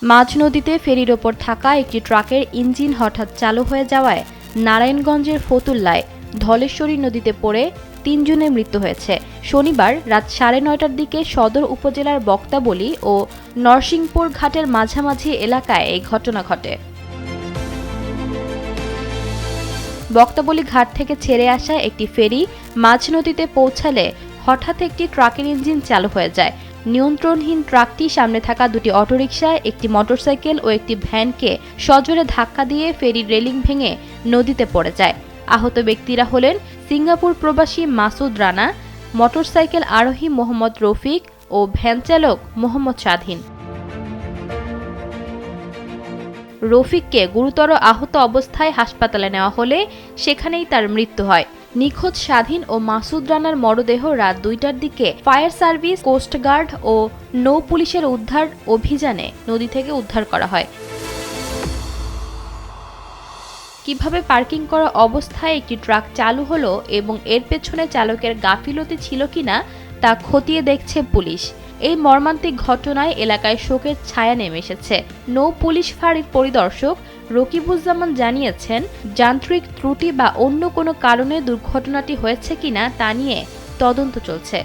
মাঝ নদীতে ফেরির ওপর থাকা একটি ট্রাকের ইঞ্জিন হঠাৎ চালু হয়ে যাওয়ায় নারায়ণগঞ্জের ফতুল্লায় ধলেশ্বরী নদীতে পড়ে ৩ জনের মৃত্যু হয়েছে। শনিবার রাত ৯:৩০টার দিকে সদর উপজেলার বক্তাবলী ও নরসিংপুর ঘাটের মাঝামাঝি এলাকায় এই ঘটনা ঘটে। বক্তাবলী ঘাট থেকে ছেড়ে আসা একটি ফেরি মাঝ নদীতে পৌঁছালে হঠাৎ একটি ট্রাকের ইঞ্জিন চালু হয়ে যায়। নিয়ন্ত্রণহীন ট্রাকটি সামনে থাকা দুটি অটোরিকশা, একটি মোটরসাইকেল ও একটি ভ্যানকে সজোরে ধাক্কা দিয়ে ফেরির রেলিং ভেঙে নদীতে পড়ে যায়। আহত ব্যক্তিরা হলেন সিঙ্গাপুর প্রবাসী মাসুদ রানা, মোটরসাইকেল আরোহী মোহাম্মদ রফিক ও ভ্যান চালক মোহাম্মদ স্বাধীন। রফিককে গুরুতর আহত অবস্থায় হাসপাতালে নেওয়া হলে সেখানেই তার মৃত্যু হয়। নিখোঁজ স্বাধীন ও মাসুদ রানার মরদেহ রাত ২টার দিকে ফায়ার সার্ভিস, কোস্টগার্ড ও নৌ পুলিশের উদ্ধার অভিযানে নদী থেকে উদ্ধার করা হয়। কিভাবে পার্কিং করা অবস্থায় একটি ট্রাক চালু হলো এবং এর পেছনে চালকের গাফিলতি ছিল কিনা তা খতিয়ে দেখছে পুলিশ। এই মর্মান্তিক ঘটনায় এলাকায় শোকের ছায়া নেমে এসেছে। নৌ পুলিশ ফাঁড়ির পরিদর্শক রকিবুজ্জামান জানিয়েছেন, যান্ত্রিক ত্রুটি বা অন্য কোনো কারণে দুর্ঘটনাটি হয়েছে কিনা তা নিয়ে তদন্ত চলছে।